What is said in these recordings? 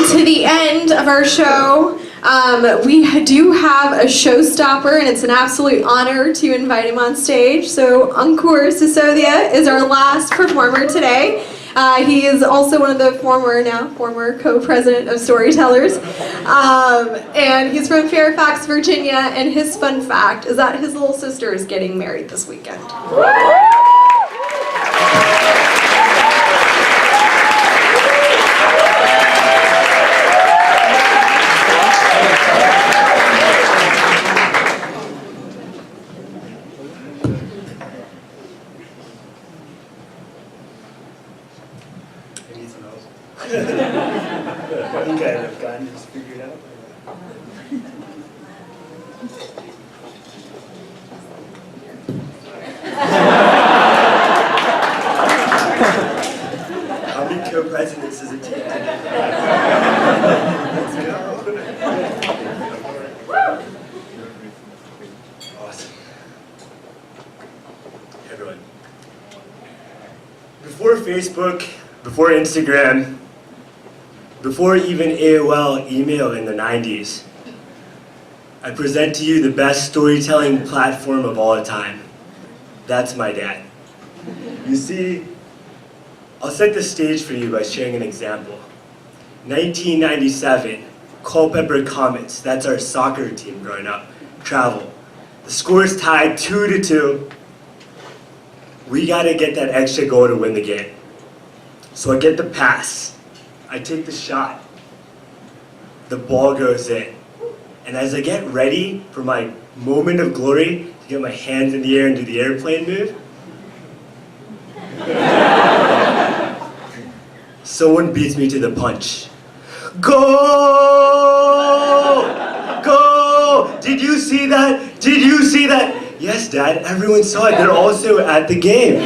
to the end of our show. We do have a showstopper, and it's an absolute honor to invite him on stage. So Ankur Sisodia is our last performer today. He is also one of the former co-president of Storytellers. And he's from Fairfax, Virginia, and his fun fact is that his little sister is getting married this weekend. I think I've gotten this figured out. How many co-presidents does it take to get that? Let's go. Awesome. Hey everyone. Before Facebook, before Instagram, before even AOL email in the 90s, I present to you the best storytelling platform of all time. That's my dad. You see, I'll set the stage for you by sharing an example. 1997, Culpeper Comets, that's our soccer team growing up, travel. The score is tied 2-2. We gotta get that extra goal to win the game. So I get the pass. I take the shot. The ball goes in. And as I get ready for my moment of glory to get my hands in the air and do the airplane move, someone beats me to the punch. Go! Go! Did you see that? Did you see that? Yes, Dad, everyone saw it. They're also at the game.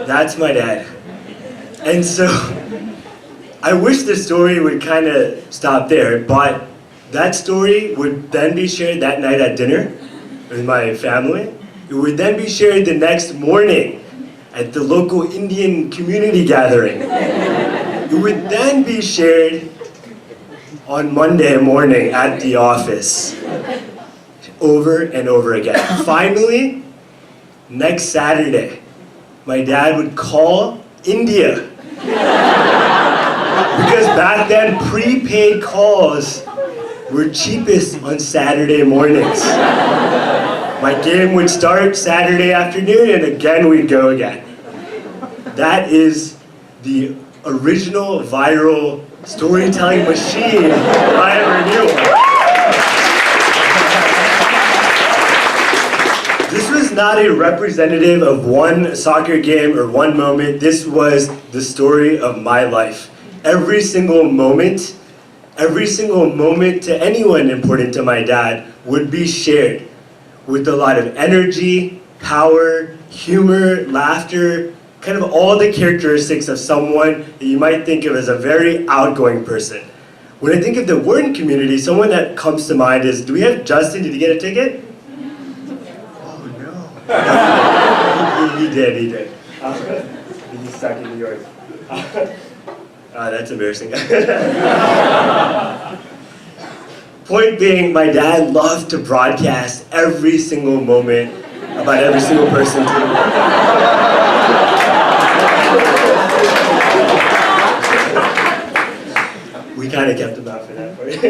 That's my dad. And so, I wish the story would kind of stop there, but that story would then be shared that night at dinner with my family. It would then be shared the next morning at the local Indian community gathering. It would then be shared on Monday morning at the office, over and over again. Finally, next Saturday, my dad would call India. Because back then, prepaid calls were cheapest on Saturday mornings. My game would start Saturday afternoon, and again we'd go again. That is the original viral storytelling machine I ever knew. This was not a representative of one soccer game or one moment. This was the story of my life. Every single moment to anyone important to my dad would be shared with a lot of energy, power, humor, laughter, kind of all the characteristics of someone that you might think of as a very outgoing person. When I think of the Wharton community, someone that comes to mind is, do we have Justin? Did he get a ticket? He did. He's stuck in New York. That's embarrassing. Point being, my dad loved to broadcast every single moment about every single person. We kind of kept him out for that for you,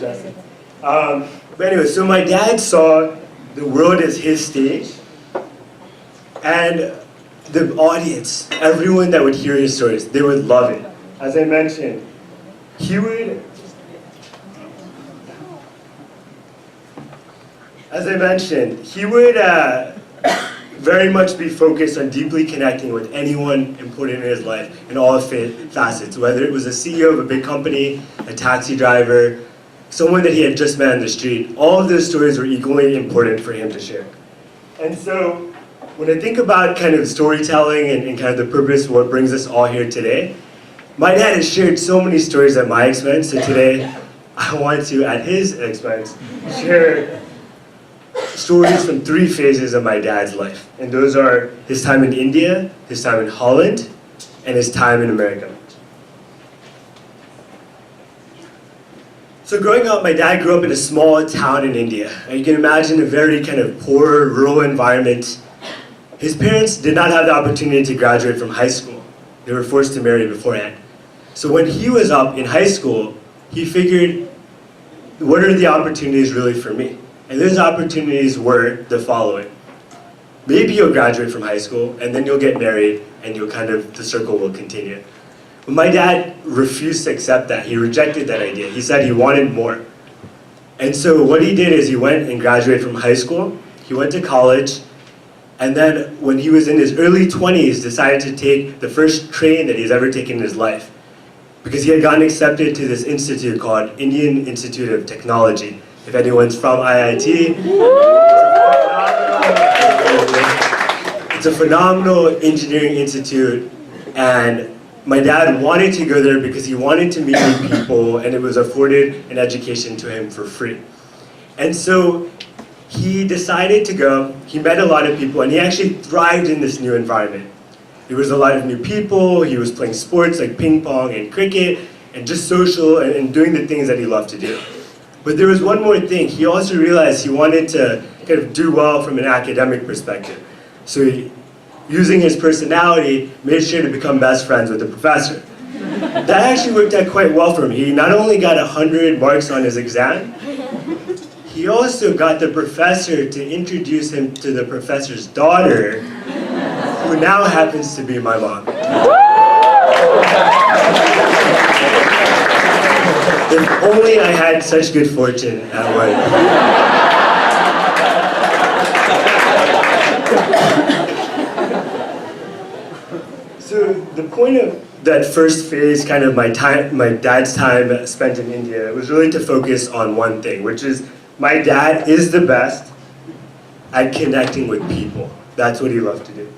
Justin. But anyway, so my dad saw the world as his stage. And the audience, everyone that would hear his stories, they would love it. As I mentioned, he would very much be focused on deeply connecting with anyone important in his life in all facets, whether it was a CEO of a big company, a taxi driver, someone that he had just met on the street. All of those stories were equally important for him to share. And so, when I think about kind of storytelling and kind of the purpose of what brings us all here today, my dad has shared so many stories at my expense, so today I want to, at his expense, share stories from 3 phases of my dad's life. And those are his time in India, his time in Holland, and his time in America. So growing up, my dad grew up in a small town in India. And you can imagine a very kind of poor, rural environment. His parents did not have the opportunity to graduate from high school. They were forced to marry beforehand. So when he was up in high school, he figured, what are the opportunities really for me? And those opportunities were the following. Maybe you'll graduate from high school, and then you'll get married, and the circle will continue. But my dad refused to accept that. He rejected that idea. He said he wanted more. And so what he did is he went and graduated from high school, he went to college, and then when he was in his early 20s, decided to take the first train that he's ever taken in his life. Because he had gotten accepted to this institute called Indian Institute of Technology. If anyone's from IIT, it's a phenomenal engineering institute, and my dad wanted to go there because he wanted to meet new people, and it was afforded an education to him for free. And so he decided to go. He met a lot of people, and he actually thrived in this new environment. There was a lot of new people. He was playing sports like ping pong and cricket, and just social and doing the things that he loved to do. But there was one more thing. He also realized he wanted to kind of do well from an academic perspective. So he, using his personality, made sure to become best friends with the professor. That actually worked out quite well for him. He not only got 100 marks on his exam, he also got the professor to introduce him to the professor's daughter, who now happens to be my mom. If only I had such good fortune at work. So the point of that first phase, kind of my dad's time spent in India, was really to focus on one thing, which is my dad is the best at connecting with people. That's what he loved to do.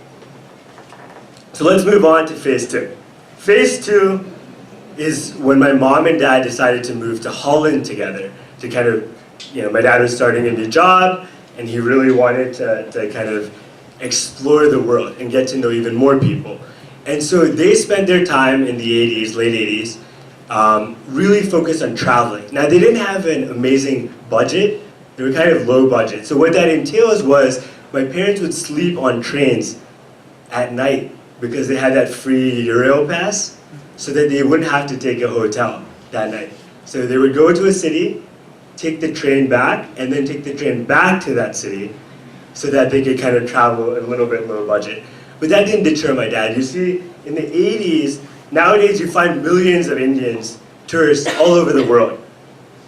So let's move on to phase two. Phase two is when my mom and dad decided to move to Holland together to kind of, my dad was starting a new job, and he really wanted to kind of explore the world and get to know even more people. And so they spent their time in the 80s, late 80s, really focused on traveling. Now, they didn't have an amazing budget. They were kind of low budget. So what that entails was my parents would sleep on trains at night because they had that free Euro pass, so that they wouldn't have to take a hotel that night. So they would go to a city, take the train back, and then take the train back to that city so that they could kind of travel a little bit low budget. But that didn't deter my dad. You see, in the 80s, nowadays you find millions of Indians, tourists all over the world.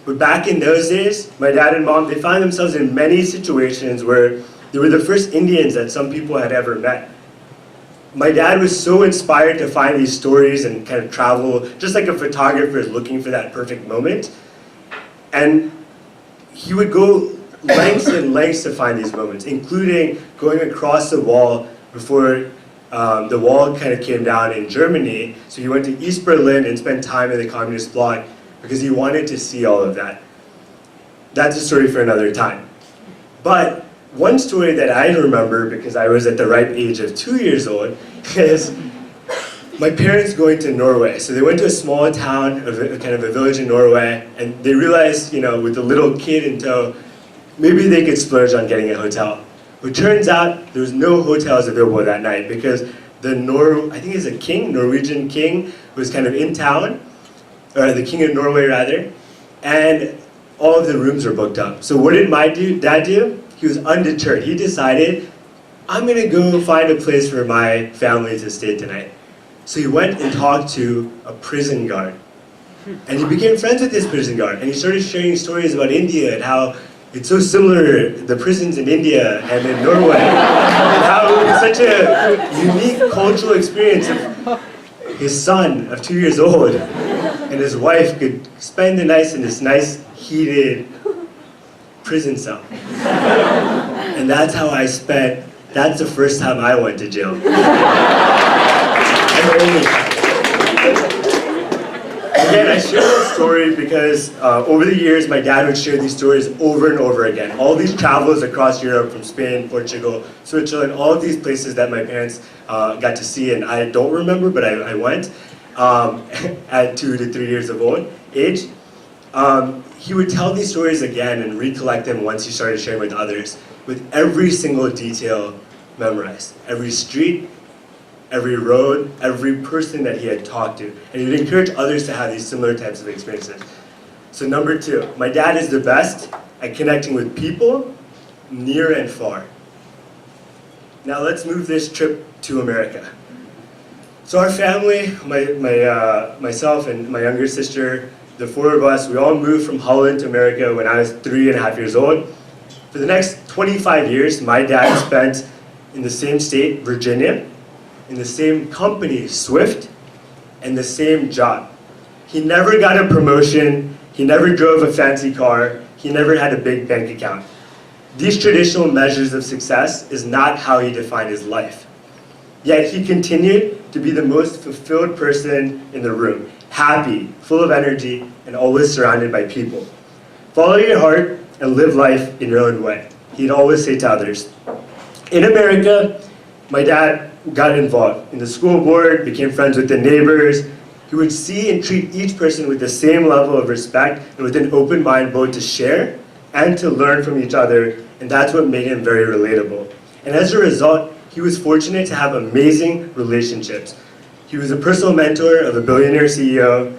But back in those days, my dad and mom, they found themselves in many situations where they were the first Indians that some people had ever met. My dad was so inspired to find these stories and kind of travel, just like a photographer is looking for that perfect moment. And he would go lengths and lengths to find these moments, including going across the wall before the wall kind of came down in Germany. So he went to East Berlin and spent time in the communist bloc because he wanted to see all of that. That's a story for another time. But one story that I remember, because I was at the ripe age of 2 years old, is my parents going to Norway. So they went to a small town, kind of a village in Norway, and they realized, with a little kid in tow, maybe they could splurge on getting a hotel. But turns out there was no hotels available that night because I think it's a king, Norwegian king, was kind of in town, or the king of Norway rather, and all of the rooms were booked up. So what did my dad do? He was undeterred. He decided, I'm gonna go find a place for my family to stay tonight. So he went and talked to a prison guard. And he became friends with this prison guard, and he started sharing stories about India and how it's so similar, the prisons in India and in Norway, and how it was such a unique cultural experience of his son of 2 years old and his wife could spend the night in this nice, heated prison cell. And that's how that's the first time I went to jail. And the only time. Again, I share that story because over the years, my dad would share these stories over and over again. All these travels across Europe, from Spain, Portugal, Switzerland, all of these places that my parents got to see, and I don't remember, but I went at 2 to 3 years of age. He would tell these stories again and recollect them once he started sharing with others, with every single detail memorized. Every street, every road, every person that he had talked to. And he would encourage others to have these similar types of experiences. So number 2, my dad is the best at connecting with people, near and far. Now let's move this trip to America. So our family, myself and my younger sister, the 4 of us, we all moved from Holland to America when I was 3.5 years old. For the next 25 years, my dad spent in the same state, Virginia, in the same company, Swift, and the same job. He never got a promotion, he never drove a fancy car, he never had a big bank account. These traditional measures of success is not how he defined his life. Yet he continued to be the most fulfilled person in the room, happy, full of energy, and always surrounded by people. Follow your heart and live life in your own way, he'd always say to others. In America, my dad got involved in the school board, became friends with the neighbors. He would see and treat each person with the same level of respect and with an open mind both to share and to learn from each other, and that's what made him very relatable. And as a result, he was fortunate to have amazing relationships. He was a personal mentor of a billionaire CEO.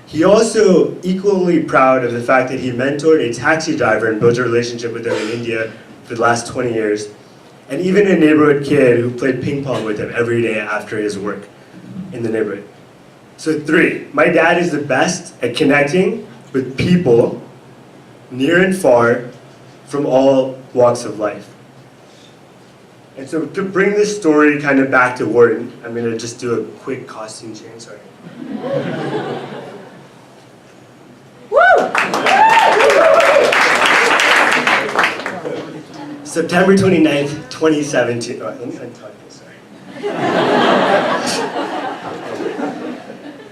He also equally proud of the fact that he mentored a taxi driver and built a relationship with him in India for the last 20 years. And even a neighborhood kid who played ping pong with him every day after his work in the neighborhood. So 3, my dad is the best at connecting with people near and far from all walks of life. And so to bring this story kind of back to Wharton, I'm going to just do a quick costume change, sorry. September 29th, 2017. Oh, let me untuck this, sorry.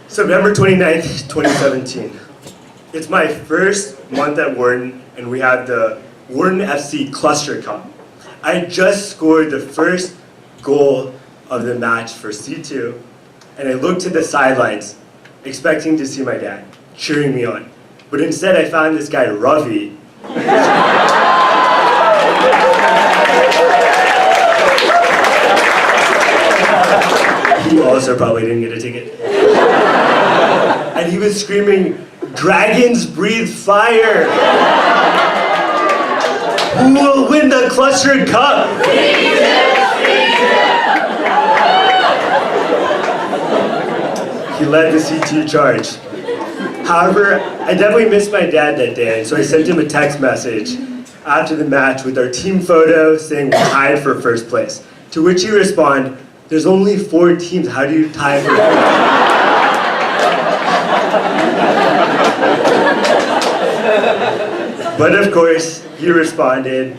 September 29th, 2017. It's my first month at Wharton, and we have the Wharton FC Cluster Cup. I just scored the first goal of the match for C2, and I looked to the sidelines, expecting to see my dad cheering me on. But instead, I found this guy, Ravi. He also probably didn't get a ticket. And he was screaming, "Dragons breathe fire! Who will win the Cluster Cup?" He led the C2 charge. However, I definitely missed my dad that day, and so I sent him a text message after the match with our team photo saying we're tied for first place. To which he responded, "There's only 4 teams, how do you tie for first?" But of course, he responded,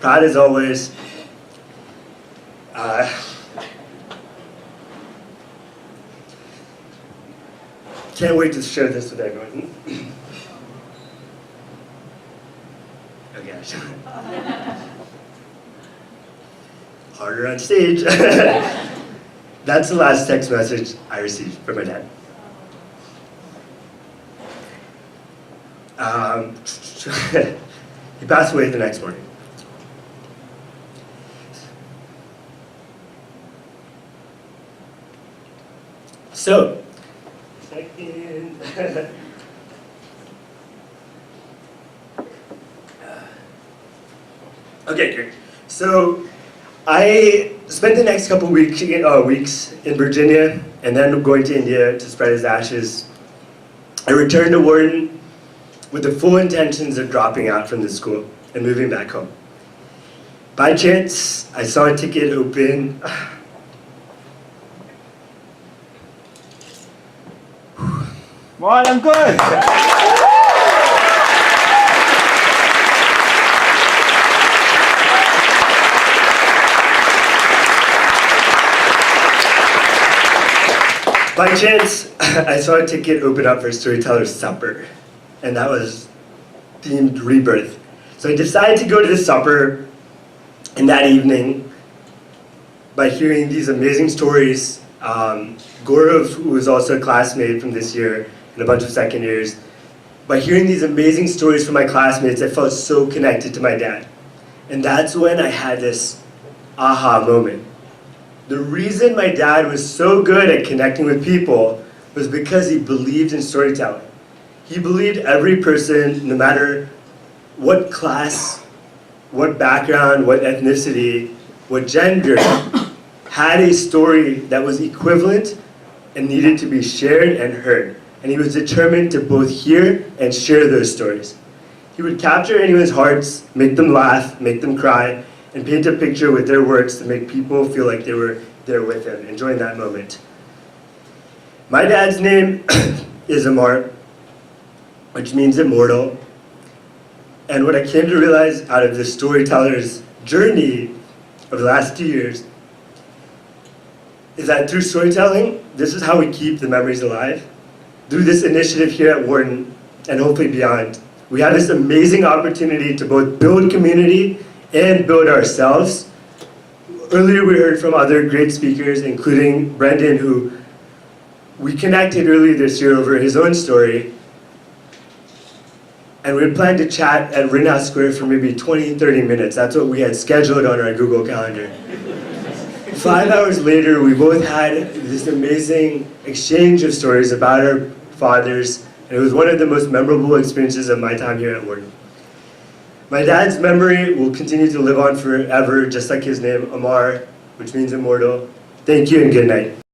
proud as always, can't wait to share this with everyone. Okay, harder on stage. That's the last text message I received from my dad. He passed away the next morning. So, second. Okay, great. So, I spent the next couple weeks in Virginia, and then going to India to spread his ashes. I returned to Wharton with the full intentions of dropping out from the school and moving back home. By chance, I saw a ticket open. Come on, I'm good. By chance, I saw a ticket open up for Storyteller's supper, and that was themed Rebirth. So I decided to go to the supper, and that evening, by hearing these amazing stories, Gaurav, who was also a classmate from this year, and a bunch of second years, by hearing these amazing stories from my classmates, I felt so connected to my dad. And that's when I had this aha moment. The reason my dad was so good at connecting with people was because he believed in storytelling. He believed every person, no matter what class, what background, what ethnicity, what gender, had a story that was equivalent and needed to be shared and heard. And he was determined to both hear and share those stories. He would capture anyone's hearts, make them laugh, make them cry, and paint a picture with their words to make people feel like they were there with him, enjoying that moment. My dad's name is Amar, which means immortal. And what I came to realize out of this storyteller's journey of the last 2 years is that through storytelling, this is how we keep the memories alive. Through this initiative here at Wharton, and hopefully beyond, we have this amazing opportunity to both build community and build ourselves. Earlier we heard from other great speakers, including Brendan, who we connected earlier this year over his own story. And we had planned to chat at Rittenhouse Square for maybe 20, 30 minutes. That's what we had scheduled on our Google Calendar. 5 hours later, we both had this amazing exchange of stories about our fathers, and it was one of the most memorable experiences of my time here at Wharton. My dad's memory will continue to live on forever, just like his name, Amar, which means immortal. Thank you and good night.